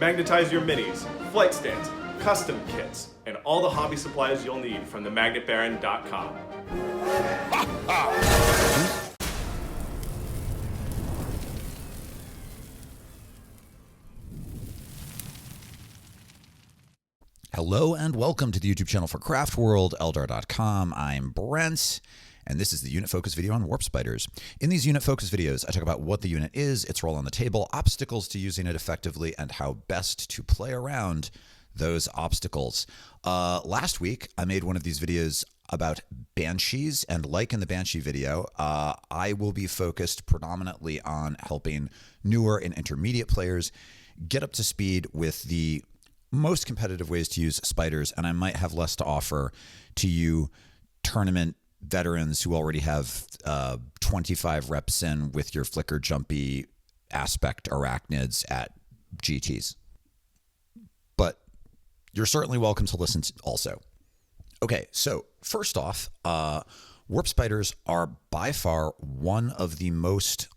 magnetize your minis, flight stands, custom kits, and all the hobby supplies you'll need from themagnetbaron.com. Hello and welcome to the YouTube channel for Craft World, Eldar.com. I'm Brent, and this is the unit focus video on warp spiders. In these unit focus videos, I talk about what the unit is, its role on the table, obstacles to using it effectively, and how best to play around those obstacles. Last week, I made one of these videos about banshees, and like in the banshee video, I will be focused predominantly on helping newer and intermediate players get up to speed with the most competitive ways to use spiders, and I might have less to offer to you tournament veterans who already have 25 reps in with your flicker jumpy aspect arachnids at GTs. But you're certainly welcome to listen to also. Okay, so first off, warp spiders are by far one of the most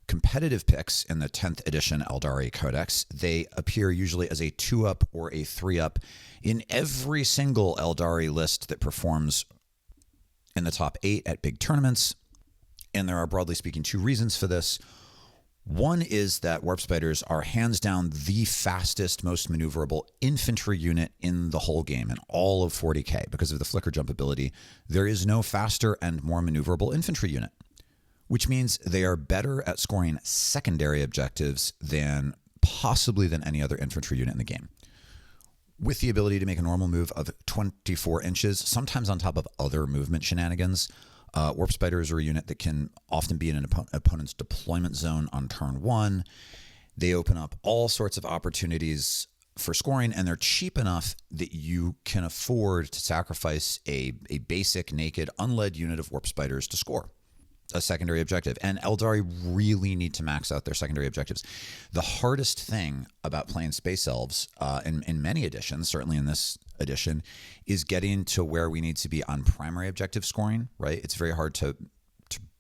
competitive picks in the 10th edition Eldari Codex. They appear usually as a 2-up or a 3-up in every single Eldari list that performs in the top 8 at big tournaments. And there are, broadly speaking, two reasons for this. One is that warp spiders are hands down the fastest, most maneuverable infantry unit in the whole game, in all of 40k. Because of the flicker jump ability, there is no faster and more maneuverable infantry unit, which means they are better at scoring secondary objectives than any other infantry unit in the game. With the ability to make a normal move of 24 inches, sometimes on top of other movement shenanigans, warp spiders are a unit that can often be in an opponent's deployment zone on turn 1. They open up all sorts of opportunities for scoring, and they're cheap enough that you can afford to sacrifice a basic, naked, unled unit of warp spiders to score a secondary objective. And Eldari really need to max out their secondary objectives. The hardest thing about playing Space Elves in many editions, certainly in this edition, is getting to where we need to be on primary objective scoring, right? It's very hard to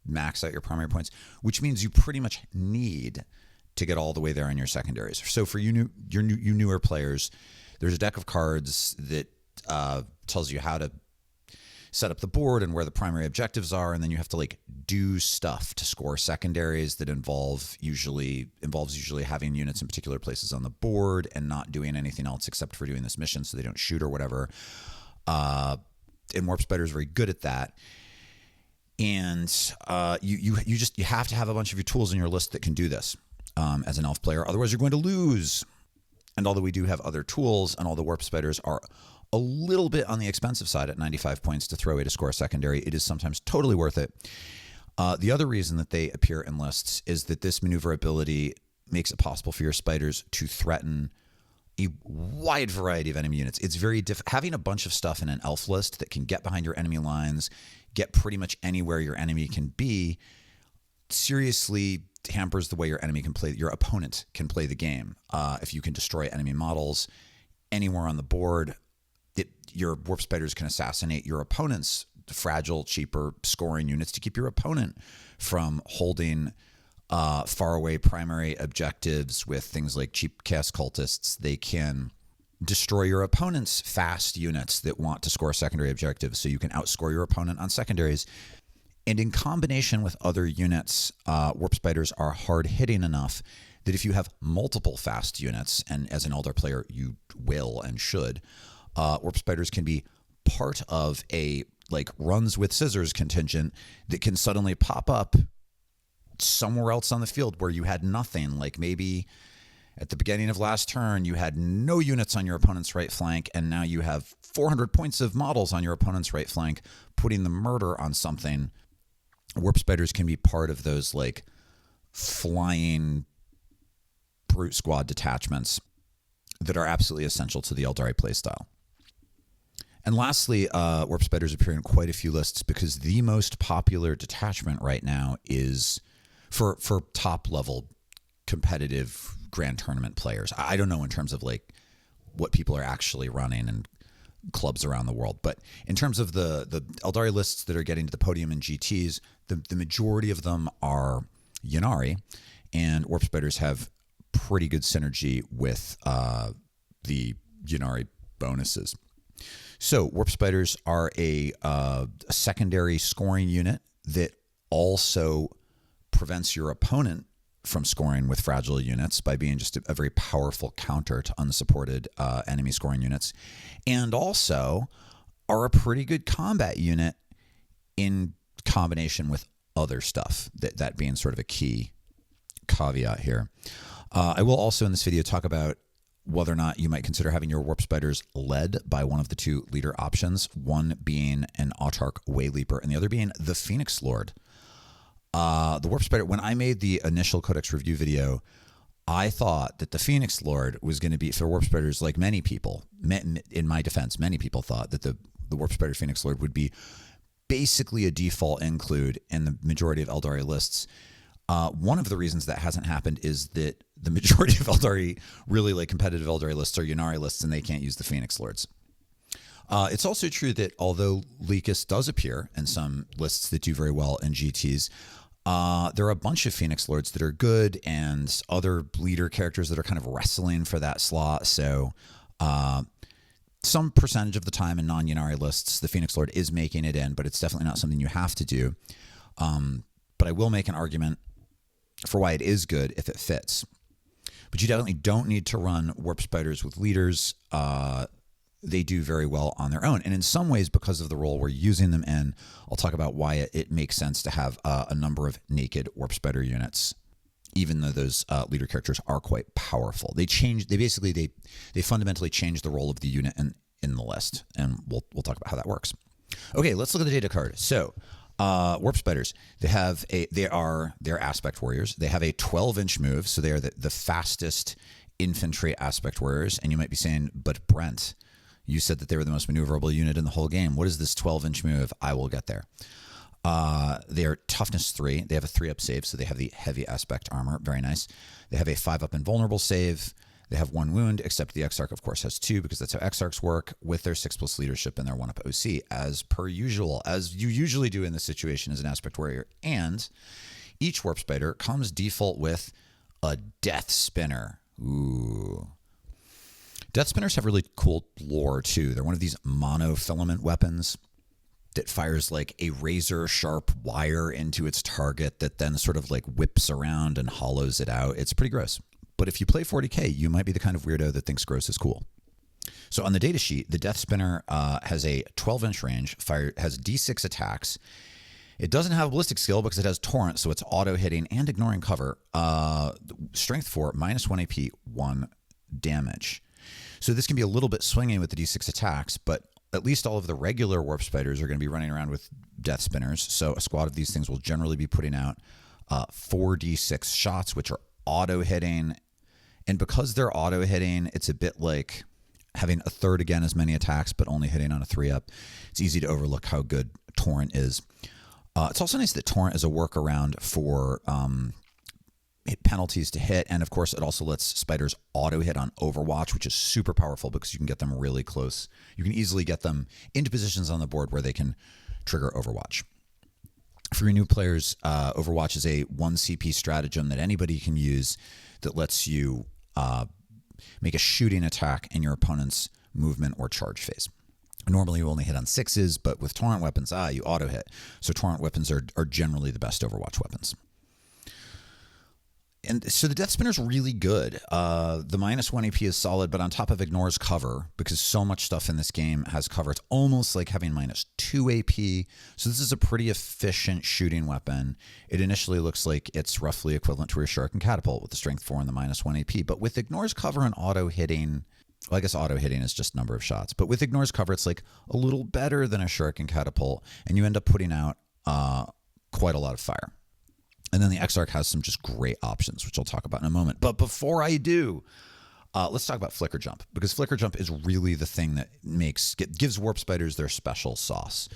max out your primary points, which means you pretty much need to get all the way there on your secondaries. So for you newer players, there's a deck of cards that tells you how to set up the board and where the primary objectives are, and then you have to do stuff to score secondaries that involves usually having units in particular places on the board and not doing anything else except for doing this mission so they don't shoot or whatever. And warp spider is very good at that. And you have to have a bunch of your tools in your list that can do this as an elf player. Otherwise, you're going to lose. And although we do have other tools, and all the warp spiders are a little bit on the expensive side at 95 points to throw away to score a secondary, it is sometimes totally worth it. The other reason that they appear in lists is that this maneuverability makes it possible for your spiders to threaten a wide variety of enemy units. It's very having a bunch of stuff in an elf list that can get behind your enemy lines, get pretty much anywhere your enemy can be, seriously hampers the way your opponent can play the game. If you can destroy enemy models anywhere on the board, your warp spiders can assassinate your opponent's fragile, cheaper scoring units to keep your opponent from holding faraway primary objectives with things like cheap chaos cultists. They can destroy your opponent's fast units that want to score secondary objectives, so you can outscore your opponent on secondaries. And in combination with other units, warp spiders are hard-hitting enough that if you have multiple fast units, and as an Eldar player you will and should, warp spiders can be part of a runs with scissors contingent that can suddenly pop up somewhere else on the field where you had nothing. Like maybe at the beginning of last turn you had no units on your opponent's right flank, and now you have 400 points of models on your opponent's right flank, putting the murder on something. Warp spiders can be part of those flying brute squad detachments that are absolutely essential to the Eldari playstyle. And lastly, warp spiders appear in quite a few lists because the most popular detachment right now is for top level competitive grand tournament players. I don't know in terms of what people are actually running and clubs around the world, but in terms of the Eldari lists that are getting to the podium in GTs, the majority of them are Yinari, and warp spiders have pretty good synergy with the Yinari bonuses. So Warp Spiders are a secondary scoring unit that also prevents your opponent from scoring with fragile units by being just a very powerful counter to unsupported enemy scoring units, and also are a pretty good combat unit in combination with other stuff, that being sort of a key caveat here. I will also in this video talk about whether or not you might consider having your Warp Spiders led by one of the two leader options, one being an Otarch Wayleaper and the other being the Phoenix Lord. The Warp Spider, when I made the initial Codex review video, I thought that the Phoenix Lord was going to be, for Warp Spiders, like many people, in my defense, many people thought that the Warp Spider Phoenix Lord would be basically a default include in the majority of Eldari lists. One of the reasons that hasn't happened is that the majority of Eldari, really like competitive Eldari lists, are Yinari lists, and they can't use the Phoenix Lords. It's also true that although Leacus does appear in some lists that do very well in GTs, there are a bunch of Phoenix Lords that are good and other leader characters that are kind of wrestling for that slot. So some percentage of the time in non-Yinari lists, the Phoenix Lord is making it in, but it's definitely not something you have to do. But I will make an argument for why it is good if it fits. But you definitely don't need to run Warp Spiders with leaders. They do very well on their own. And in some ways, because of the role we're using them in, I'll talk about why it makes sense to have a number of naked Warp Spider units, even though those leader characters are quite powerful. They fundamentally change the role of the unit in the list, and we'll talk about how that works. Okay, let's look at the data card. So Warp Spiders, they're aspect warriors. They have a 12-inch move, so they are the fastest infantry aspect warriors. And you might be saying, but Brent, you said that they were the most maneuverable unit in the whole game. What is this 12-inch move? I will get there. They are toughness 3. They have a 3-up save, so they have the heavy aspect armor. Very nice. They have a 5-up invulnerable save. They have 1 wound, except the Exarch, of course, has 2, because that's how Exarchs work, with their 6+ leadership and their 1-up OC, as per usual, as you usually do in this situation as an aspect warrior. And each Warp Spider comes default with a Death Spinner. Ooh. Death Spinners have really cool lore, too. They're one of these monofilament weapons that fires like a razor sharp wire into its target that then sort of like whips around and hollows it out. It's pretty gross. But if you play 40k, you might be the kind of weirdo that thinks gross is cool. So on the data sheet, the Death Spinner has a 12-inch range, has D6 attacks. It doesn't have a ballistic skill because it has Torrent, so it's auto-hitting and ignoring cover. Strength 4, -1 AP, 1 damage. So this can be a little bit swinging with the D6 attacks, but at least all of the regular Warp Spiders are going to be running around with Death Spinners. So a squad of these things will generally be putting out 4d6 shots, which are auto-hitting. And because they're auto-hitting, it's a bit like having a third again as many attacks, but only hitting on a 3-up. It's easy to overlook how good Torrent is. It's also nice that Torrent is a workaround for penalties to hit. And of course, it also lets spiders auto-hit on Overwatch, which is super powerful because you can get them really close. You can easily get them into positions on the board where they can trigger Overwatch. For your new players, Overwatch is a 1 CP stratagem that anybody can use that lets you make a shooting attack in your opponent's movement or charge phase. Normally you only hit on 6s, but with Torrent weapons, you auto-hit. So Torrent weapons are generally the best Overwatch weapons. And so the Death Spinner's really good. The -1 AP is solid, but on top of ignores cover, because so much stuff in this game has cover. It's almost like having -2 AP. So this is a pretty efficient shooting weapon. It initially looks like it's roughly equivalent to a Shuriken Catapult with the Strength 4 and the -1 AP. But with ignores cover and auto-hitting, well, I guess auto-hitting is just number of shots. But with ignores cover, it's like a little better than a Shuriken Catapult, and you end up putting out quite a lot of fire. And then the Exarch has some just great options, which I'll talk about in a moment. But before I do, let's talk about Flicker Jump, because Flicker Jump is really the thing that gives Warp Spiders their special sauce.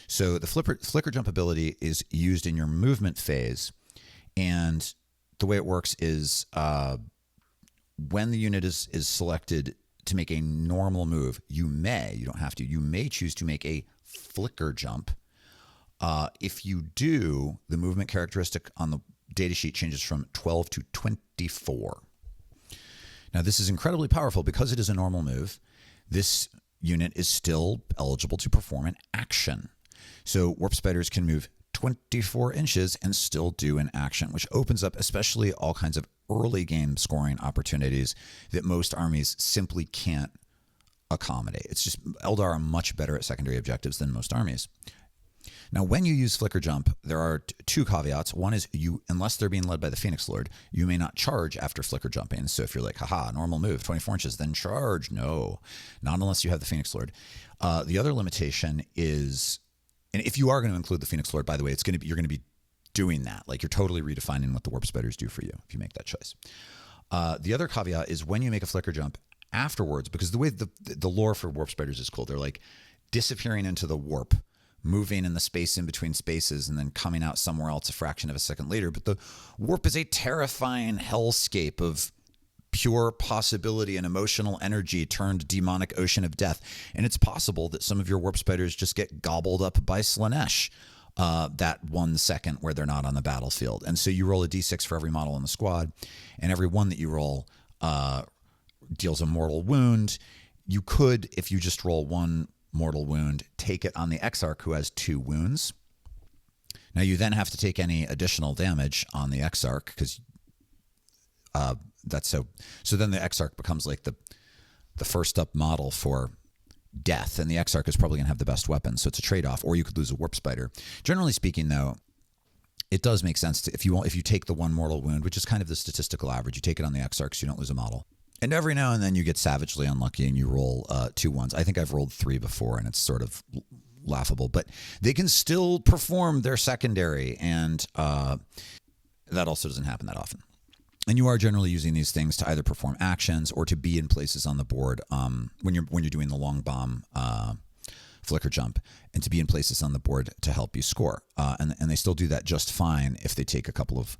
So the Flicker Jump ability is used in your movement phase, and the way it works is when the unit is selected to make a normal move, you don't have to, you may choose to make a Flicker Jump. If you do, the movement characteristic on the datasheet changes from 12 to 24. Now, this is incredibly powerful because it is a normal move. This unit is still eligible to perform an action. So warp spiders can move 24 inches and still do an action, which opens up especially all kinds of early game scoring opportunities that most armies simply can't accommodate. It's just Eldar are much better at secondary objectives than most armies. Now, when you use Flicker Jump, there are two caveats. One is unless they're being led by the Phoenix Lord, you may not charge after Flicker Jumping. So if you're like, haha, normal move, 24 inches, then charge. No, not unless you have the Phoenix Lord. The other limitation is, and if you are going to include the Phoenix Lord, by the way, you're going to be doing that. Like, you're totally redefining what the warp spiders do for you if you make that choice. The other caveat is when you make a Flicker Jump afterwards, because the way the lore for warp spiders is cool. They're like disappearing into the warp, moving in the space in between spaces, and then coming out somewhere else a fraction of a second later. But the warp is a terrifying hellscape of pure possibility and emotional energy turned demonic ocean of death. And it's possible that some of your warp spiders just get gobbled up by Slanesh that 1 second where they're not on the battlefield. And so you roll a d6 for every model in the squad, and every one that you roll deals a mortal wound. You could, if you just roll one mortal wound, take it on the Exarch, who has 2 wounds. Now you then have to take any additional damage on the Exarch, because that's so then the Exarch becomes like the first up model for death, and the Exarch is probably going to have the best weapon, so it's a trade-off. Or you could lose a warp spider. Generally speaking, though, it does make sense to, if you take the 1 mortal wound, which is kind of the statistical average, you take it on the Exarch so you don't lose a model. And every now and then you get savagely unlucky and you roll 2 ones. I think I've rolled 3 before, and it's sort of laughable. But they can still perform their secondary, and that also doesn't happen that often. And you are generally using these things to either perform actions or to be in places on the board when you're doing the long bomb Flicker Jump, and to be in places on the board to help you score. And they still do that just fine if they take a couple of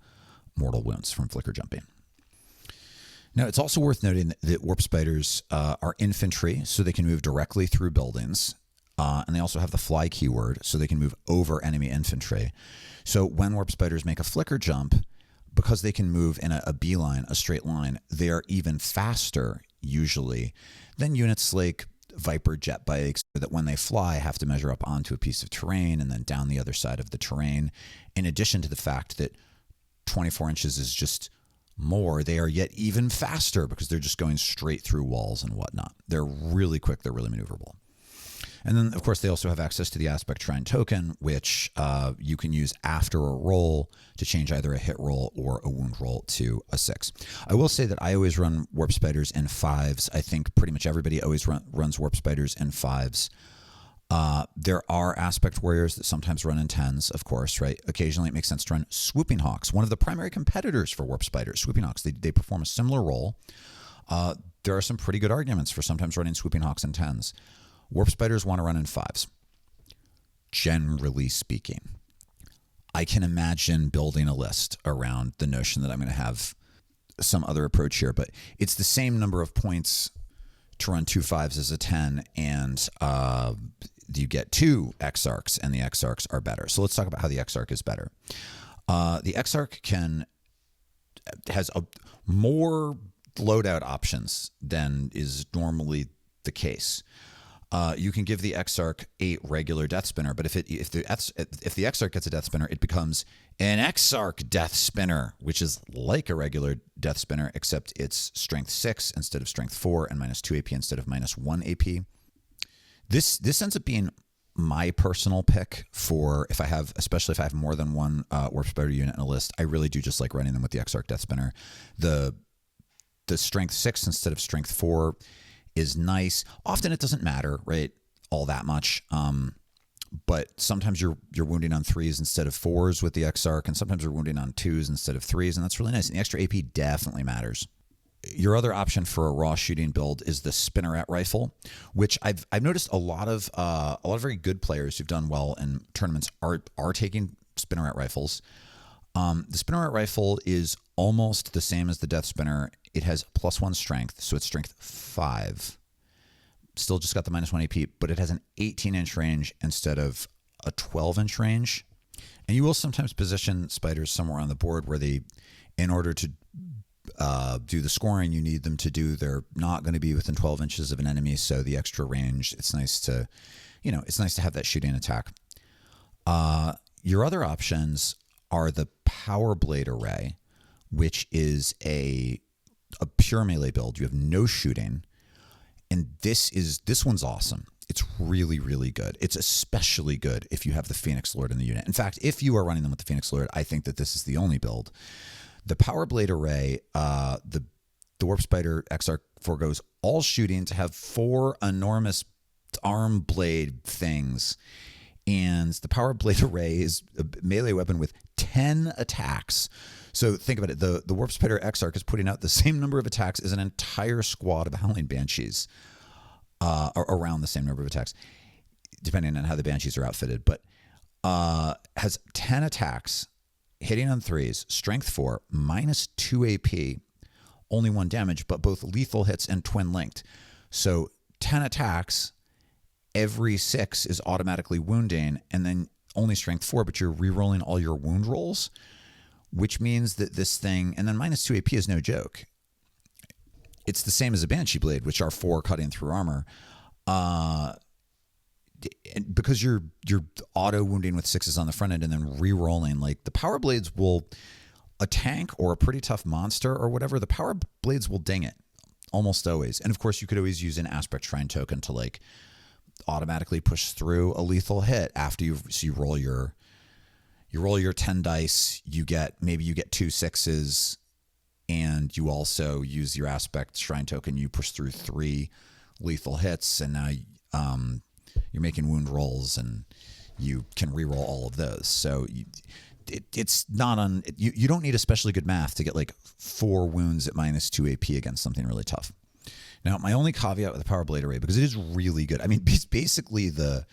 mortal wounds from Flicker Jumping. Now, it's also worth noting that warp spiders are infantry, so they can move directly through buildings. And they also have the fly keyword, so they can move over enemy infantry. So when warp spiders make a Flicker Jump, because they can move in a beeline, a straight line, they are even faster, usually, than units like Viper jet bikes, that when they fly have to measure up onto a piece of terrain and then down the other side of the terrain. In addition to the fact that 24 inches is just more, they are yet even faster because they're just going straight through walls and whatnot. They're really quick. They're really maneuverable. And then, of course, they also have access to the Aspect Shrine token, which you can use after a roll to change either a hit roll or a wound roll to a 6. I will say that I always run warp spiders in 5s. I think pretty much everybody always runs warp spiders in 5s. There are aspect warriors that sometimes run in 10s, of course, right? Occasionally it makes sense to run swooping hawks, one of the primary competitors for warp spiders. Swooping hawks, they perform a similar role. There are some pretty good arguments for sometimes running swooping hawks in 10s. Warp spiders want to run in 5s, generally speaking. I can imagine building a list around the notion that I'm going to have some other approach here, but it's the same number of points to run 2 5s as a 10, and you get 2 Exarchs, and the Exarchs are better. So let's talk about how the Exarch is better. The Exarch has more loadout options than is normally the case. You can give the Exarch a regular Death Spinner, but if the Exarch gets a Death Spinner, it becomes an Exarch Death Spinner, which is like a regular Death Spinner, except it's Strength 6 instead of Strength 4 and -2 AP instead of -1 AP. This ends up being my personal pick for especially if I have more than one Warp Spider unit in a list. I really do just like running them with the Exarch Death Spinner. The Strength 6 instead of Strength 4 is nice. Often it doesn't matter, right, all that much. But sometimes you're wounding on 3s instead of 4s with the Exarch, and sometimes you're wounding on 2s instead of 3s, and that's really nice. And the extra AP definitely matters. Your other option for a raw shooting build is the Spinneret rifle, which I've noticed a lot of very good players who've done well in tournaments are taking Spinneret rifles. The Spinneret rifle is almost the same as the Death Spinner. It has +1 strength, so it's Strength 5. Still just got the -1 AP, but it has an 18-inch range instead of a 12-inch range. And you will sometimes position spiders somewhere on the board where they, in order to do the scoring you need them to do. They're not going to be within 12 inches of an enemy, so the extra range, it's nice to, it's nice to have that shooting attack. Your other options are the Power Blade Array, which is a pure melee build. You have no shooting, and this one's awesome. It's really, really good. It's especially good if you have the Phoenix Lord in the unit. In fact, if you are running them with the Phoenix Lord, I think that this is the only build. The Power Blade Array, the Warp Spider Exarch forgoes all shooting to have 4 enormous arm blade things. And the Power Blade Array is a melee weapon with 10 attacks. So think about it. The Warp Spider Exarch is putting out the same number of attacks as an entire squad of Howling Banshees. Around the same number of attacks, depending on how the Banshees are outfitted, but has 10 attacks, hitting on 3s, strength 4, -2 AP, only 1 damage, but both lethal hits and twin linked. So 10 attacks, every 6 is automatically wounding, and then only strength 4, but you're re-rolling all your wound rolls, which means that this thing, and then -2 AP is no joke. It's the same as a Banshee Blade, which are 4 cutting through armor. Because you're auto wounding with 6s on the front end and then re-rolling, like the Power Blades will, a tank or a pretty tough monster or whatever, the Power Blades will ding it almost always. And of course, you could always use an Aspect Shrine token to like automatically push through a lethal hit after you roll your 10 dice. You get 2 6s. And you also use your Aspect Shrine token. You push through 3 lethal hits, and now you're making wound rolls, and you can reroll all of those. So it's not on. You don't need especially good math to get like 4 wounds at -2 AP against something really tough. Now, my only caveat with the Power Blade Array, because it is really good. I mean, basically the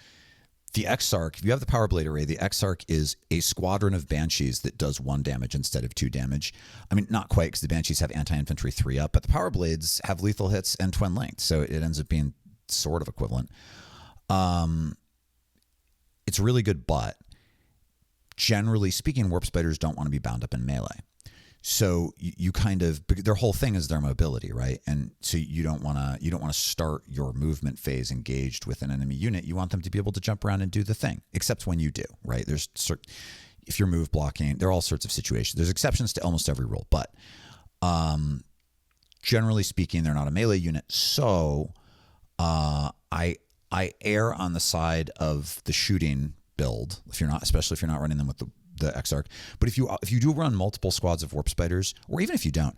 Exarch, if you have the Power Blade Array, the Exarch is a squadron of Banshees that does 1 damage instead of 2 damage. I mean, not quite, because the Banshees have anti-infantry 3 up, but the Power Blades have lethal hits and twin linked, so it ends up being sort of equivalent. It's really good, but generally speaking, Warp Spiders don't want to be bound up in melee. So you kind of, their whole thing is their mobility, right? And so you don't want to start your movement phase engaged with an enemy unit. You want them to be able to jump around and do the thing, except when you do, right? If you're move blocking, there are all sorts of situations. There's exceptions to almost every rule, but generally speaking, they're not a melee unit. So I err on the side of the shooting build especially if you're not running them with the Exarch. But if you do run multiple squads of Warp Spiders, or even if you don't,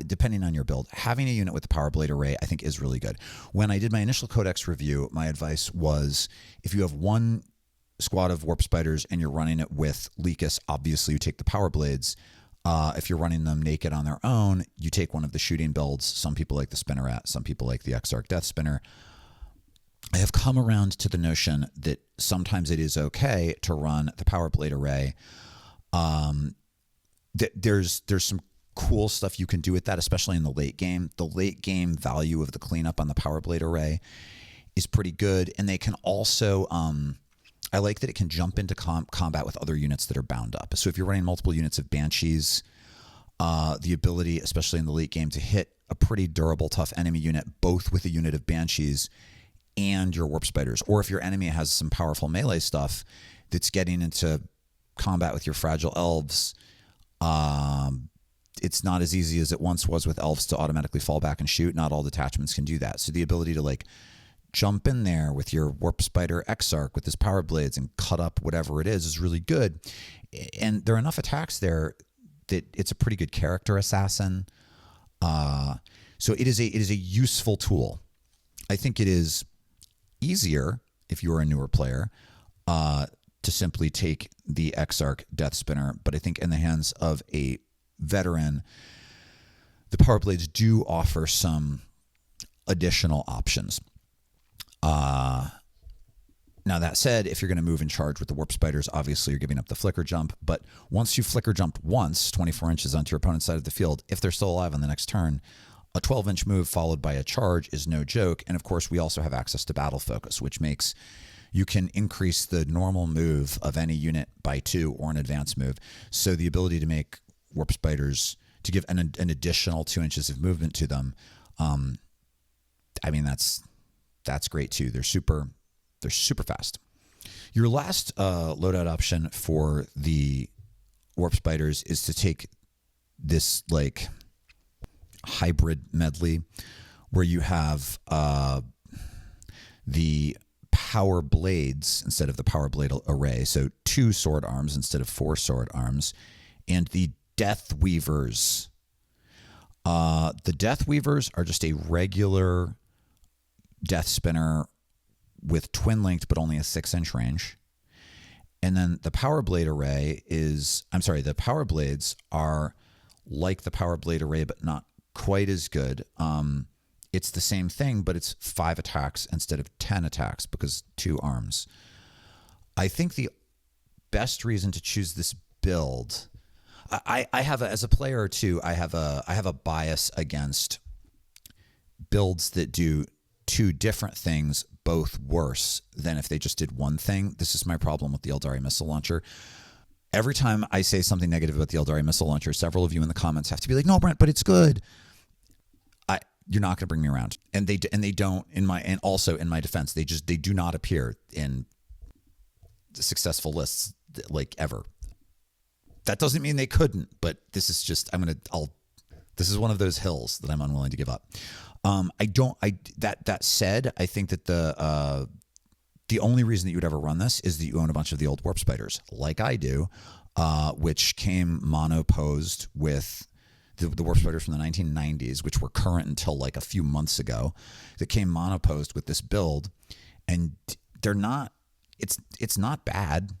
depending on your build, having a unit with the Power Blade Array I think is really good. When I did my initial Codex review, my advice was if you have 1 squad of Warp Spiders and you're running it with Leacus, obviously you take the Power Blades. If you're running them naked on their own, you take one of the shooting builds. Some people like the Spinnerat, some people like the Exarch Death Spinner. I have come around to the notion that sometimes it is okay to run the Power Blade Array. There's some cool stuff you can do with that, especially in the late game. The late game value of the cleanup on the Power Blade Array is pretty good, and they can also I like that it can jump into combat with other units that are bound up. So if you're running multiple units of Banshees, the ability, especially in the late game, to hit a pretty durable, tough enemy unit, both with a unit of Banshees and your Warp Spiders. Or if your enemy has some powerful melee stuff that's getting into combat with your fragile elves, it's not as easy as it once was with elves to automatically fall back and shoot. Not all detachments can do that. So the ability to like jump in there with your Warp Spider Exarch with his Power Blades and cut up whatever it is really good. And there are enough attacks there that it's a pretty good character assassin. So it is a useful tool. I think it is easier if you're a newer player to simply take the Exarch Death Spinner, but I think in the hands of a veteran, the Power Blades do offer some additional options. Now that said, if you're going to move in charge with the Warp Spiders, obviously you're giving up the flicker jump, but once you flicker jump once, 24 inches onto your opponent's side of the field, if they're still alive on the next turn, a 12-inch move followed by a charge is no joke. And of course, we also have access to battle focus, which makes you can increase the normal move of any unit by 2 or an advanced move. So the ability to make Warp Spiders to give an additional 2 inches of movement to them. I mean, that's great too. They're super fast. Your last loadout option for the warp spiders is to take this like hybrid medley where you have the power blades instead of the power blade array. So 2 sword arms instead of 4 sword arms, and the Death Weavers. The Death Weavers are just a regular Death Spinner with twin linked, but only a 6-inch range. And then the Power Blade array the Power Blades are like the Power Blade array, but not quite as good. It's the same thing, but it's 5 attacks instead of 10 attacks because 2 arms. I think the best reason to choose this build, I have as a player too, I have a bias against builds that do 2 different things, both worse than if they just did one thing. This is my problem with the Eldari missile launcher. Every time I say something negative about the Eldari missile launcher, several of you in the comments have to be like, "No, Brent, but it's good." You're not going to bring me around, and they don't. Also in my defense, they do not appear in successful lists like ever. That doesn't mean they couldn't, but this is just this is one of those hills that I'm unwilling to give up. That said, I think that the only reason that you would ever run this is that you own a bunch of the old warp spiders, like I do, which came mono-posed with the warp spiders from the 1990s, which were current until like a few months ago, that came mono-posed with this build, and they're not. It's not bad.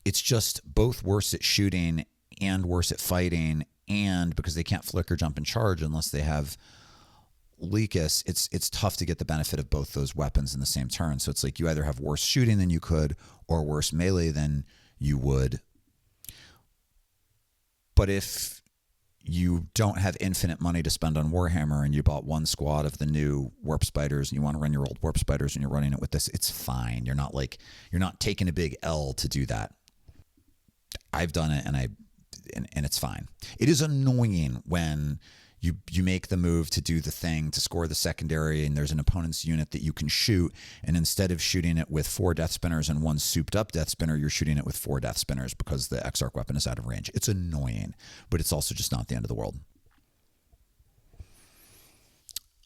It's just both worse at shooting and worse at fighting, and because they can't flicker, jump, and charge unless they have Leacus, it's tough to get the benefit of both those weapons in the same turn. So it's like you either have worse shooting than you could or worse melee than you would. But if you don't have infinite money to spend on Warhammer and you bought one squad of the new warp spiders and you want to run your old warp spiders and you're running it with this, it's fine. You're not taking a big L to do that. I've done it and it's fine. It is annoying when you make the move to do the thing to score the secondary and there's an opponent's unit that you can shoot, and instead of shooting it with 4 death spinners and 1 souped up death spinner, you're shooting it with 4 death spinners because the Exarch weapon is out of range. It's annoying, but it's also just not the end of the world.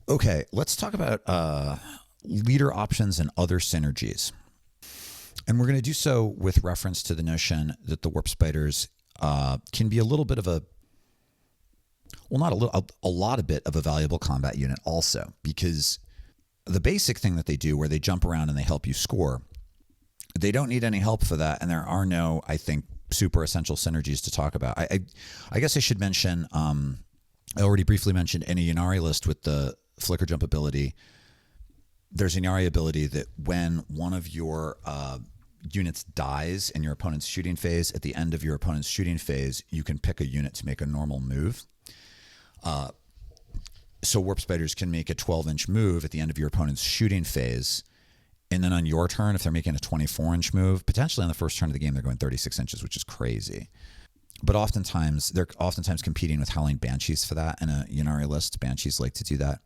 Okay, let's talk about leader options and other synergies. And we're going to do so with reference to the notion that the warp spiders can be a little bit of a lot of a valuable combat unit also, because the basic thing that they do where they jump around and they help you score, they don't need any help for that. And there are no, I think, super essential synergies to talk about. I guess I should mention, I already briefly mentioned in a Yinari list with the flicker jump ability, there's an Yinari ability that when one of your units dies in your opponent's shooting phase, at the end of your opponent's shooting phase, you can pick a unit to make a normal move. So warp spiders can make a 12-inch move at the end of your opponent's shooting phase, and then on your turn, if they're making a 24-inch move, potentially on the first turn of the game, they're going 36 inches, which is crazy. But they're oftentimes competing with Howling Banshees for that in a Yinari list. Banshees like to do that.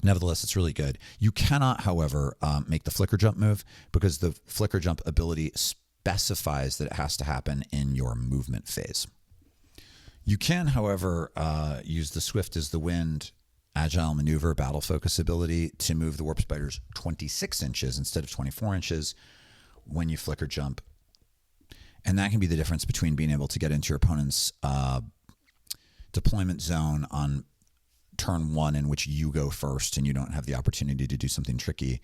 Nevertheless, it's really good. You cannot, however, make the flicker jump move because the flicker jump ability specifies that it has to happen in your movement phase. You can, however, use the Swift as the Wind, Agile Maneuver, Battle Focus ability to move the warp spiders 26 inches instead of 24 inches when you flicker jump. And that can be the difference between being able to get into your opponent's deployment zone on turn 1 in which you go first and you don't have the opportunity to do something tricky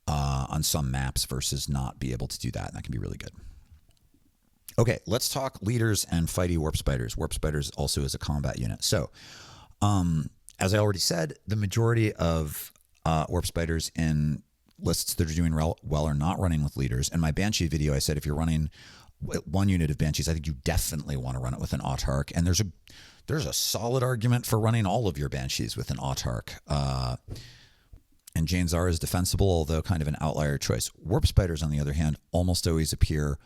on some maps versus not be able to do that. And that can be really good. Okay, let's talk leaders and fighty warp spiders. Warp spiders also is a combat unit. So, as I already said, the majority of warp spiders in lists that are doing well are not running with leaders. In my Banshee video, I said if you're running one unit of Banshees, I think you definitely want to run it with an Otarch. And there's a solid argument for running all of your Banshees with an Otarch. And Jane Zara is defensible, although kind of an outlier choice. Warp spiders, on the other hand, almost always appear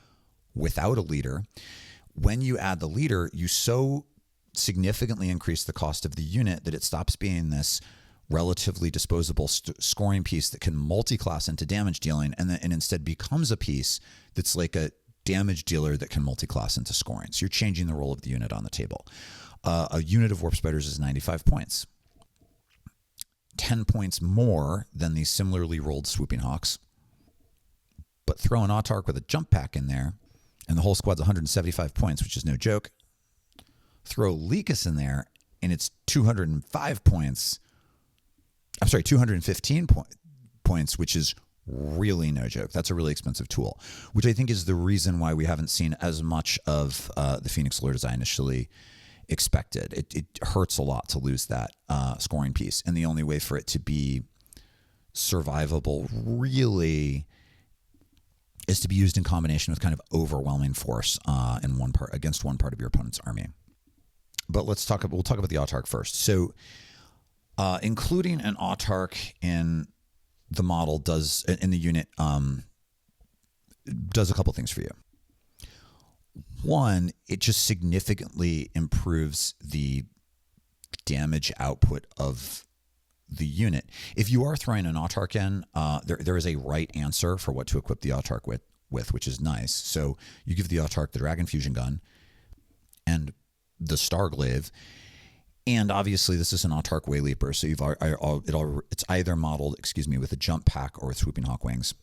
without a leader, when you add the leader, you so significantly increase the cost of the unit that it stops being this relatively disposable scoring piece that can multi-class into damage dealing, and instead becomes a piece that's like a damage dealer that can multi-class into scoring. So you're changing the role of the unit on the table. A unit of Warp Spiders is 95 points. 10 points more than these similarly rolled Swooping Hawks. But throw an Otarch with a jump pack in there, and the whole squad's 175 points, which is no joke. Throw Leacus in there, and it's 205 points. I'm sorry, 215 points, which is really no joke. That's a really expensive tool, which I think is the reason why we haven't seen as much of the Phoenix Lord as I initially expected. It hurts a lot to lose that scoring piece, and the only way for it to be survivable really is to be used in combination with kind of overwhelming force in one part against one part of your opponent's army. But we'll talk about the Otarch first. So including an Otarch in the model in the unit does a couple things for you. One, it just significantly improves the damage output of the unit. If you are throwing an Otarch in, there is a right answer for what to equip the Otarch with, which is nice. So you give the Otarch the Dragon Fusion Gun and the Starglaive, and obviously this is an Otarch Wayleaper, so it's either modeled, with a jump pack or with Swooping Hawk wings.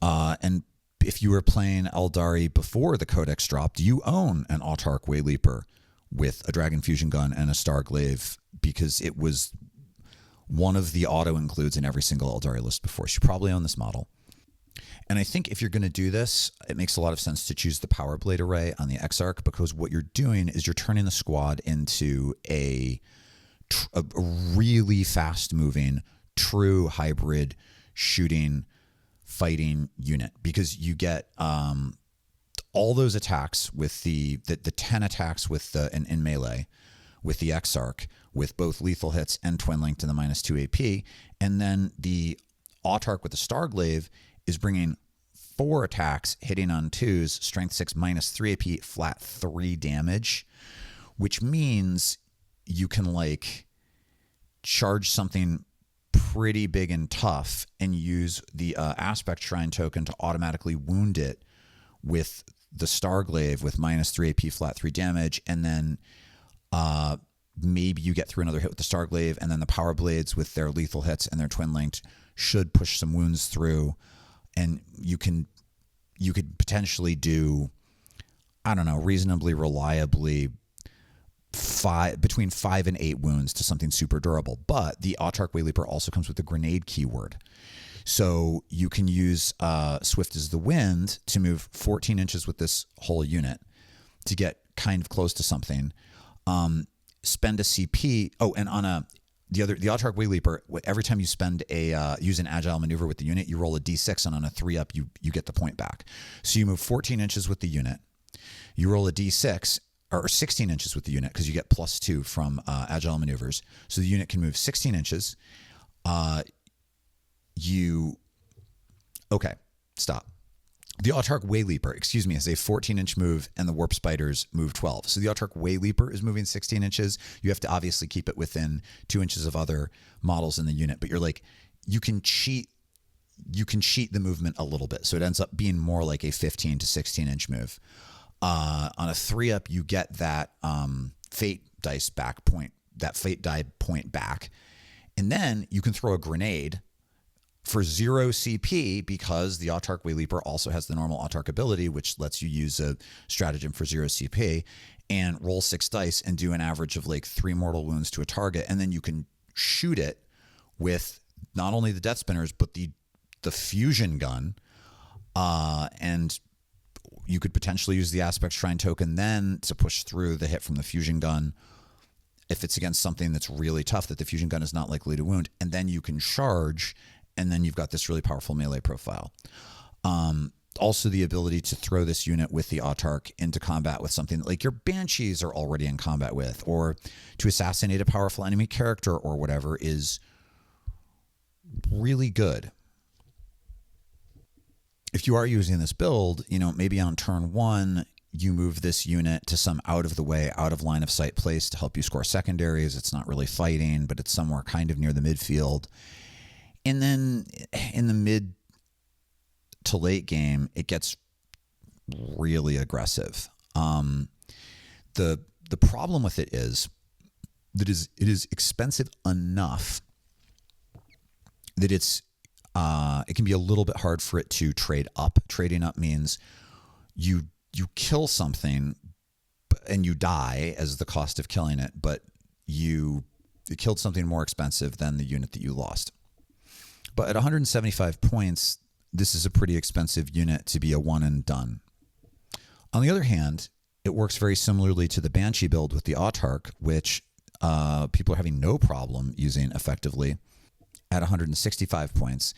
And if you were playing Eldari before the Codex dropped, you own an Otarch Wayleaper with a Dragon Fusion Gun and a Starglaive, because it was one of the auto includes in every single Eldari list before. So you probably own this model. And I think if you're going to do this, it makes a lot of sense to choose the Power Blade array on the Exarch, because what you're doing is you're turning the squad into a really fast-moving, true hybrid shooting, fighting unit, because you get all those attacks with the 10 attacks with in melee with the Exarch, with both lethal hits and twin linked to the -2 AP, and then the Otarch with the Starglaive is bringing 4 attacks, hitting on 2s, strength 6, -3 AP, flat 3 damage, which means you can charge something pretty big and tough and use the Aspect Shrine token to automatically wound it with the Starglaive with -3 AP, flat 3 damage, and then maybe you get through another hit with the Starglaive, and then the Power Blades with their lethal hits and their twin linked should push some wounds through, and you could potentially do, I don't know, reasonably reliably between 5 and 8 wounds to something super durable. But the Otarch Wayleaper also comes with the grenade keyword. So you can use Swift as the Wind to move 14 inches with this whole unit to get kind of close to something. Spend a CP. Oh, and on the Otarch Wayleaper, every time you spend use an agile maneuver with the unit, you roll a d6, and on a 3-up, you get the point back. So you move 14 inches with the unit. You roll a d6, or 16 inches with the unit, because you get +2 from agile maneuvers. So the unit can move 16 inches. Okay, stop. The Otarch Wayleaper, is a 14-inch move, and the Warp Spiders move 12. So the Otarch Wayleaper is moving 16 inches. You have to obviously keep it within 2 inches of other models in the unit, but you can cheat the movement a little bit. So it ends up being more like a 15 to 16-inch move. On a 3-up, you get that fate dice back point, that fate die point back. And then you can throw a grenade for 0 CP, because the Otarch Wayleaper also has the normal Otarch ability, which lets you use a stratagem for 0 CP, and roll 6 dice and do an average of 3 mortal wounds to a target. And then you can shoot it with not only the Death Spinners, but the fusion gun. And you could potentially use the Aspect Shrine token then to push through the hit from the fusion gun if it's against something that's really tough that the fusion gun is not likely to wound. And then you can charge, and then you've got this really powerful melee profile. Also, the ability to throw this unit with the Otarch into combat with something like your Banshees are already in combat with, or to assassinate a powerful enemy character or whatever, is really good. If you are using this build, maybe on turn 1, you move this unit to some out of the way, out of line of sight place to help you score secondaries. It's not really fighting, but it's somewhere kind of near the midfield. And then in the mid to late game, it gets really aggressive. The problem with it is that it is expensive enough that it can be a little bit hard for it to trade up. Trading up means you kill something and you die as the cost of killing it, but you killed something more expensive than the unit that you lost. But at 175 points, this is a pretty expensive unit to be a one and done. On the other hand, it works very similarly to the Banshee build with the Otarch, which people are having no problem using effectively at 165 points.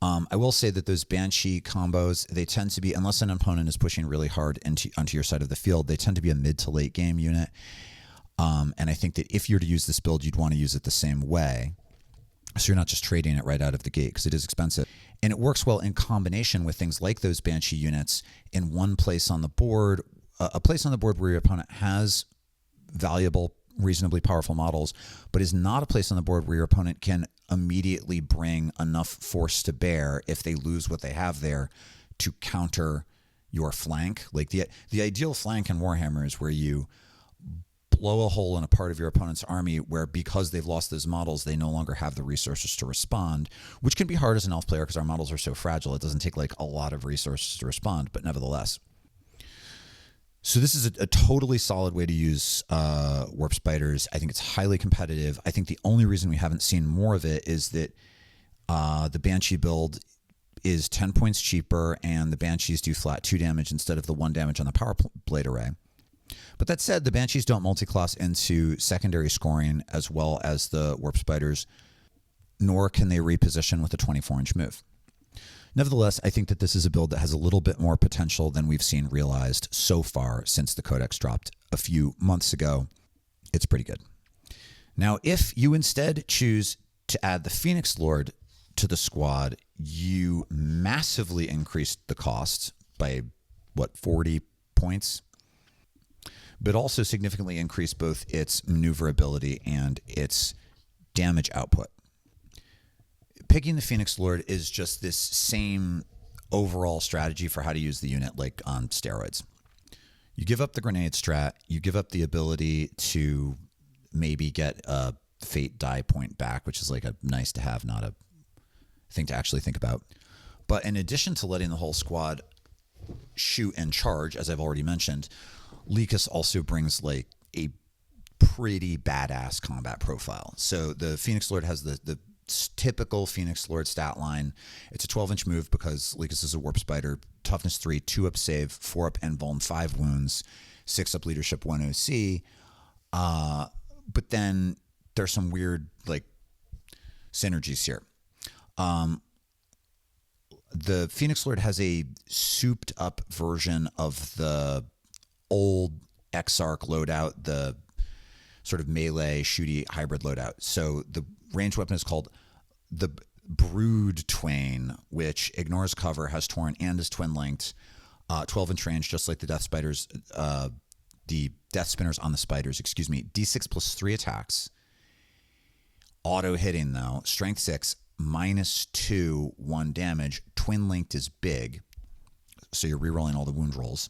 I will say that those Banshee combos, they tend to be, unless an opponent is pushing really hard onto your side of the field, they tend to be a mid to late game unit. And I think that if you're to use this build, you'd want to use it the same way. So you're not just trading it right out of the gate because it is expensive. And it works well in combination with things like those Banshee units in one place on the board, a place on the board where your opponent has valuable, reasonably powerful models, but is not a place on the board where your opponent can immediately bring enough force to bear if they lose what they have there to counter your flank. Like the ideal flank in Warhammer is where you blow a hole in a part of your opponent's army where, because they've lost those models, they no longer have the resources to respond, which can be hard as an elf player because our models are so fragile. It doesn't take like a lot of resources to respond, but nevertheless. So this is a totally solid way to use Warp Spiders. I think it's highly competitive. I think the only reason we haven't seen more of it is that the Banshee build is 10 points cheaper, and the Banshees do flat 2 damage instead of the 1 damage on the Power Blade array. But that said, the Banshees don't multiclass into secondary scoring as well as the Warp Spiders, nor can they reposition with a 24-inch move. Nevertheless, I think that this is a build that has a little bit more potential than we've seen realized so far since the Codex dropped a few months ago. It's pretty good. Now, if you instead choose to add the Phoenix Lord to the squad, you massively increased the cost by, 40 points? But also significantly increased both its maneuverability and its damage output. Picking the Phoenix Lord is just this same overall strategy for how to use the unit, like on steroids. You give up the grenade strat, you give up the ability to maybe get a fate die point back, which is like a nice to have, not a thing to actually think about. But in addition to letting the whole squad shoot and charge, as I've already mentioned, Leacus also brings like a pretty badass combat profile. So the Phoenix Lord has the typical Phoenix Lord stat line. It's a 12-inch move because Leacus is a Warp Spider. Toughness 3, 2-up save, 4-up and vuln 5 wounds, 6-up leadership 1 OC. But then there's some weird like synergies here. The Phoenix Lord has a souped up version of the old Exarch loadout, the sort of melee shooty hybrid loadout. So the ranged weapon is called the Brood Twain, which ignores cover, has torn, and is twin linked, 12-inch range, just like the Death Spiders, the Death Spinners on the Spiders. D6 plus 3 attacks, auto hitting though, strength 6, -2, 1 damage. Twin linked is big, so you're rerolling all the wound rolls.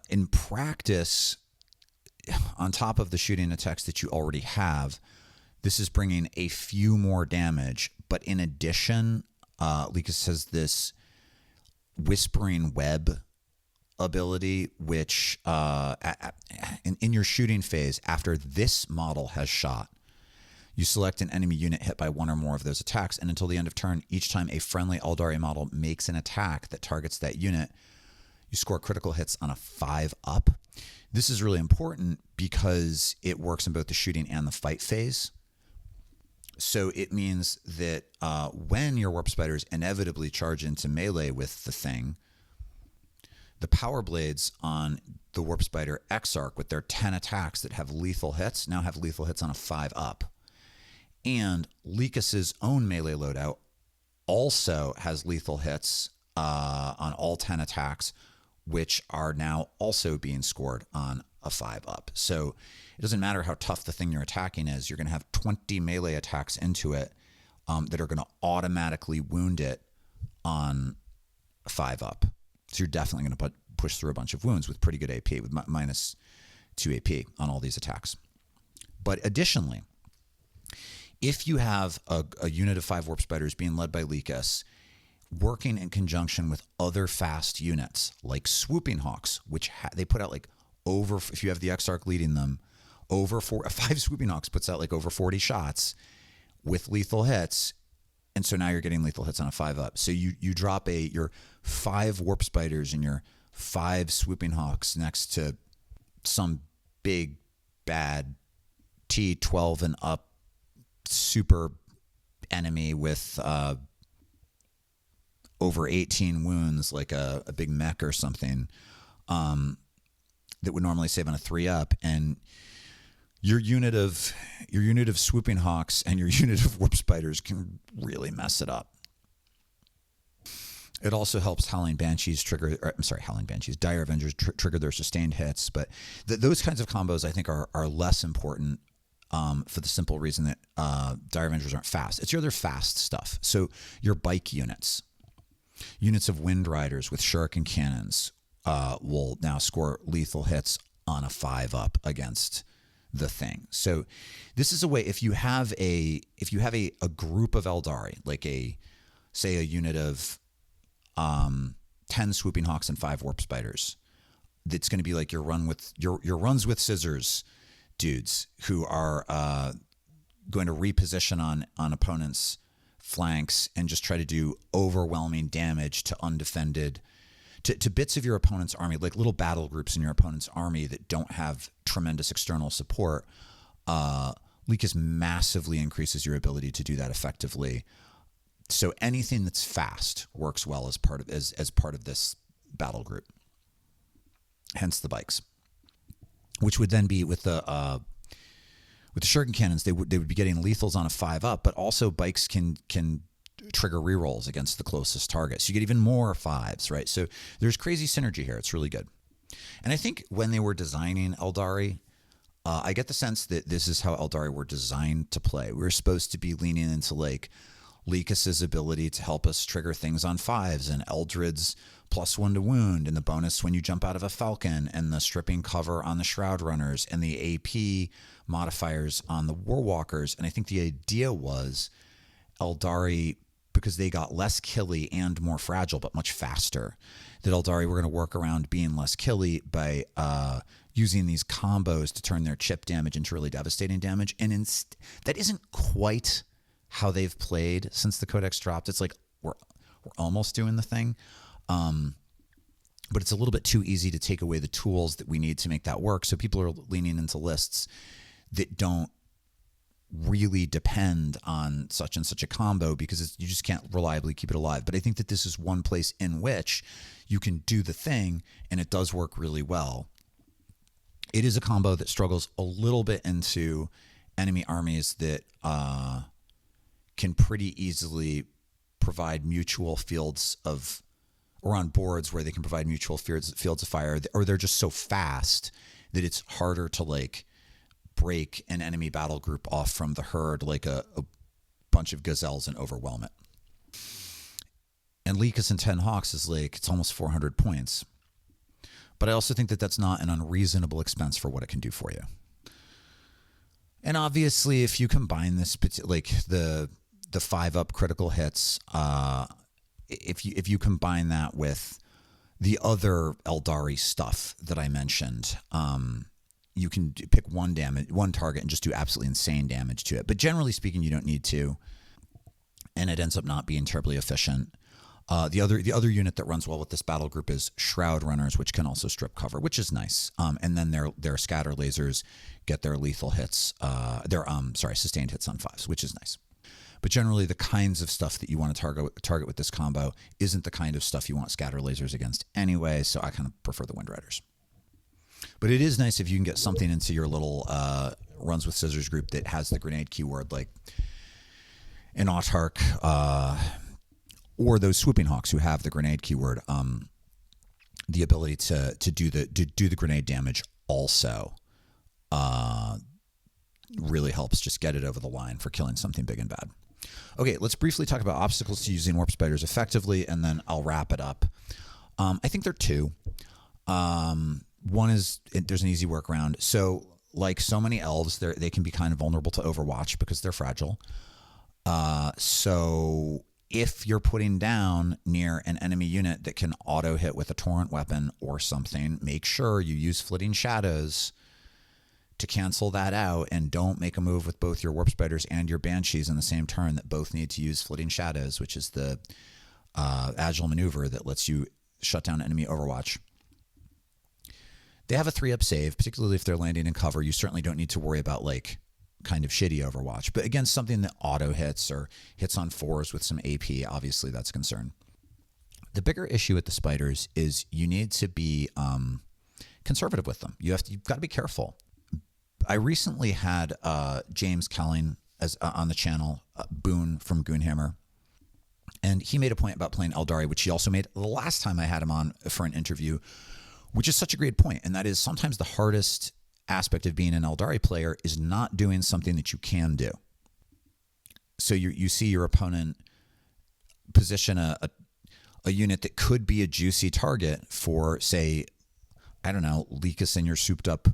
In practice, on top of the shooting attacks that you already have, this is bringing a few more damage. But in addition, Leacus has this Whispering Web ability, which in your shooting phase, after this model has shot, you select an enemy unit hit by one or more of those attacks, and until the end of turn, each time a friendly Eldari model makes an attack that targets that unit, you score critical hits on a 5-up. This is really important because it works in both the shooting and the fight phase. So it means that when your Warp Spiders inevitably charge into melee with the thing, the Power Blades on the Warp Spider Exarch with their 10 attacks that have lethal hits now have lethal hits on a 5-up. And Leacus's own melee loadout also has lethal hits on all 10 attacks which are now also being scored on a 5-up. So it doesn't matter how tough the thing you're attacking is, you're going to have 20 melee attacks into it that are going to automatically wound it on a 5-up. So you're definitely going to push through a bunch of wounds with pretty good AP, with minus 2 AP on all these attacks. But additionally, if you have a unit of 5 warp spiders being led by Leacus, working in conjunction with other fast units like swooping hawks, which they put out like over, if you have the Exarch leading them, over 5 swooping hawks puts out like over 40 shots with lethal hits. And so now you're getting lethal hits on a 5-up. So you drop your 5 warp spiders and your 5 swooping hawks next to some big bad T12 and up super enemy with over 18 wounds, like a big mech or something, that would normally save on a 3-up, and your unit of swooping hawks and your unit of warp spiders can really mess it up. It also helps Dire Avengers trigger their sustained hits, but those kinds of combos I think are less important for the simple reason that Dire Avengers aren't fast. It's your other fast stuff. So your bike units of Wind Riders with shuriken cannons will now score lethal hits on a 5-up against the thing. So this is a way, if you have a group of Eldari, like say a unit of 10 swooping hawks and 5 warp spiders, that's going to be like your runs with scissors dudes who are going to reposition on opponents' flanks and just try to do overwhelming damage to undefended, to bits of your opponent's army, like little battle groups in your opponent's army that don't have tremendous external support. Leacus massively increases your ability to do that effectively. So anything that's fast works well as part of this battle group. Hence the bikes, which would then be with the shuriken cannons. They would be getting lethals on a 5-up, but also bikes can trigger rerolls against the closest target. So you get even more 5s, right? So there's crazy synergy here. It's really good. And I think when they were designing Eldari, I get the sense that this is how Eldari were designed to play. We were supposed to be leaning into like Leacus's ability to help us trigger things on 5s, and Eldred's +1 to wound, and the bonus when you jump out of a falcon, and the stripping cover on the shroud runners, and the AP modifiers on the warwalkers. And I think the idea was Eldari, because they got less killy and more fragile but much faster, that Eldari were going to work around being less killy by using these combos to turn their chip damage into really devastating damage. And that isn't quite how they've played since the codex dropped. It's like we're almost doing the thing, but it's a little bit too easy to take away the tools that we need to make that work. So people are leaning into lists that don't really depend on such and such a combo, because you just can't reliably keep it alive. But I think that this is one place in which you can do the thing, and it does work really well. It is a combo that struggles a little bit into enemy armies that can pretty easily provide mutual fields of, or on boards where they can provide mutual fields of fire, or they're just so fast that it's harder to like break an enemy battle group off from the herd like a bunch of gazelles and overwhelm it. And Leacus and 10 Hawks is like, it's almost 400 points. But I also think that that's not an unreasonable expense for what it can do for you. And obviously, if you combine this, like the 5-up critical hits, if you combine that with the other Eldari stuff that I mentioned, you can pick one target and just do absolutely insane damage to it. But generally speaking, you don't need to, and it ends up not being terribly efficient. The other unit that runs well with this battle group is Shroud Runners, which can also strip cover, which is nice. And then their scatter lasers get their lethal hits, sustained hits on 5s, which is nice. But generally, the kinds of stuff that you want to target with this combo isn't the kind of stuff you want scatter lasers against anyway, so I kind of prefer the Wind Riders. But it is nice if you can get something into your little runs with scissors group that has the grenade keyword, like an Otarch, or those swooping hawks who have the grenade keyword. the ability to do the grenade damage also really helps just get it over the line for killing something big and bad. Okay, let's briefly talk about obstacles to using warp spiders effectively, and then I'll wrap it up. I think there are two. One is there's an easy workaround. So, like so many elves, they can be kind of vulnerable to Overwatch because they're fragile. So if you're putting down near an enemy unit that can auto hit with a torrent weapon or something, make sure you use Flitting Shadows to cancel that out, and don't make a move with both your warp spiders and your banshees in the same turn that both need to use Flitting Shadows, which is the agile maneuver that lets you shut down enemy Overwatch. They have a 3-up save, particularly if they're landing in cover. You certainly don't need to worry about like kind of shitty Overwatch, but again, something that auto hits or hits on 4s with some AP, obviously that's a concern. The bigger issue with the spiders is you need to be conservative with them. You've got to be careful. I recently had James Kelling as on the channel, Boone from Goonhammer, and he made a point about playing Eldari, which he also made the last time I had him on for an interview, which is such a great point, and that is sometimes the hardest aspect of being an Eldari player is not doing something that you can do. So you see your opponent position a unit that could be a juicy target for, say, I don't know, Leacus and your souped up.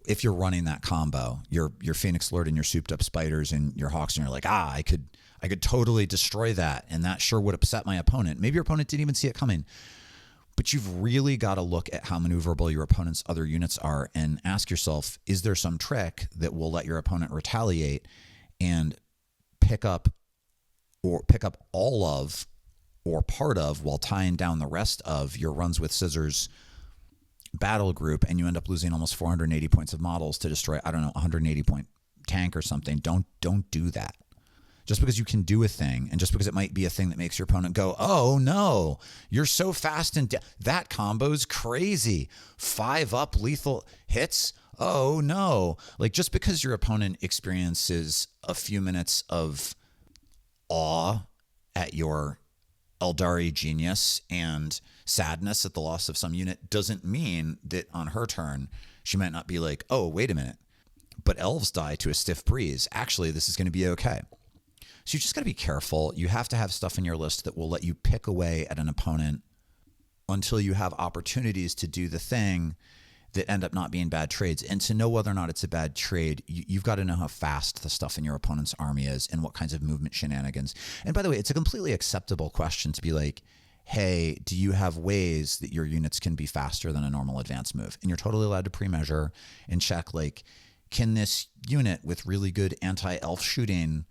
If you're running that combo, your Phoenix Lord and your souped up spiders and your Hawks, and you're like, I could totally destroy that, and that sure would upset my opponent. Maybe your opponent didn't even see it coming. But you've really got to look at how maneuverable your opponent's other units are and ask yourself, is there some trick that will let your opponent retaliate and pick up all of or part of, while tying down the rest of your runs with scissors battle group, and you end up losing almost 480 points of models to destroy, I don't know, 180 point tank or something. Don't do that. Just because you can do a thing, and just because it might be a thing that makes your opponent go, oh no, you're so fast and that combo's crazy. 5-up lethal hits. Oh no. Like, just because your opponent experiences a few minutes of awe at your Eldari genius and sadness at the loss of some unit doesn't mean that on her turn she might not be like, oh, wait a minute, but elves die to a stiff breeze. Actually, this is going to be okay. So you just got to be careful. You have to have stuff in your list that will let you pick away at an opponent until you have opportunities to do the thing that end up not being bad trades. And to know whether or not it's a bad trade, you've got to know how fast the stuff in your opponent's army is and what kinds of movement shenanigans. And by the way, it's a completely acceptable question to be like, hey, do you have ways that your units can be faster than a normal advance move? And you're totally allowed to pre-measure and check, like, can this unit with really good anti-elf shooting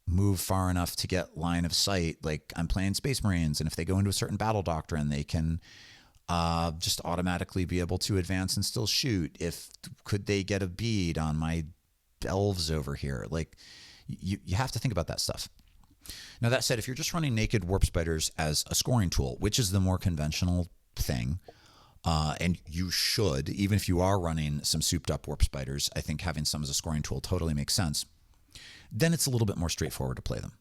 move far enough to get line of sight? Like, I'm playing Space Marines, and if they go into a certain battle doctrine, they can just automatically be able to advance and still shoot. Could they get a bead on my elves over here? Like, you have to think about that stuff. Now, that said, if you're just running naked warp spiders as a scoring tool, which is the more conventional thing, and you should, even if you are running some souped up warp spiders, I think having some as a scoring tool totally makes sense. Then it's a little bit more straightforward to play them.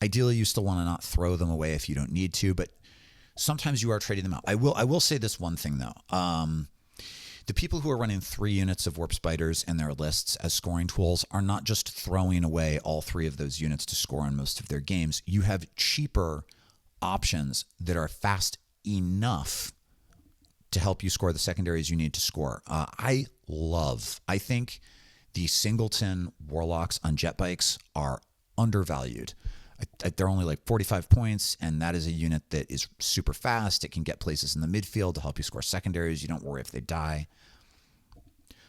Ideally, you still want to not throw them away if you don't need to, but sometimes you are trading them out. I will say this one thing, though. The people who are running 3 units of warp spiders in their lists as scoring tools are not just throwing away all 3 of those units to score on most of their games. You have cheaper options that are fast enough to help you score the secondaries you need to score. I think the singleton warlocks on jet bikes are undervalued. They're only like 45 points, and that is a unit that is super fast. It can get places in the midfield to help you score secondaries. You don't worry if they die.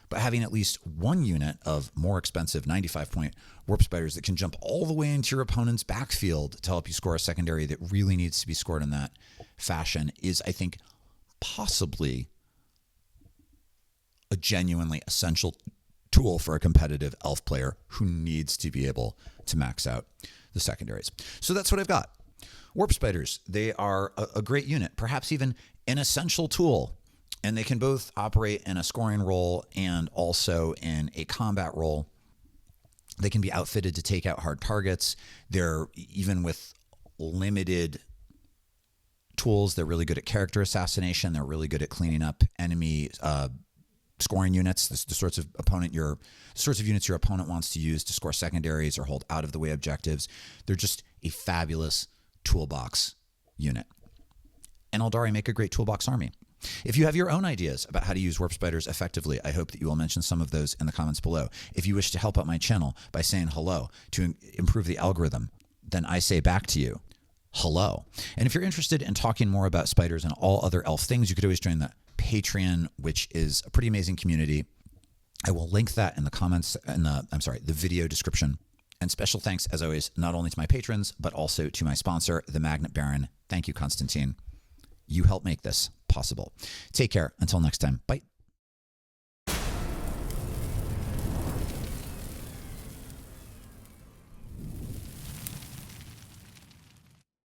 But having at least one unit of more expensive 95-point warp spiders that can jump all the way into your opponent's backfield to help you score a secondary that really needs to be scored in that fashion is, I think, possibly a genuinely essential tool for a competitive elf player who needs to be able to max out the secondaries. So that's what I've got. Warp spiders, they are a great unit, perhaps even an essential tool, and they can both operate in a scoring role and also in a combat role. They can be outfitted to take out hard targets. They're, even with limited tools. They're really good at character assassination. They're really good at cleaning up enemy scoring units, the sorts of units your opponent wants to use to score secondaries or hold out of the way objectives. They're just a fabulous toolbox unit. And Eldari make a great toolbox army. If you have your own ideas about how to use warp spiders effectively, I hope that you will mention some of those in the comments below. If you wish to help out my channel by saying hello to improve the algorithm, then I say back to you, hello. And if you're interested in talking more about spiders and all other elf things, you could always join the Patreon, which is a pretty amazing community. I will link that in the comments, the video description. And special thanks, as always, not only to my patrons, but also to my sponsor, the Magnet Baron. Thank you, Constantine. You help make this possible. Take care. Until next time. Bye.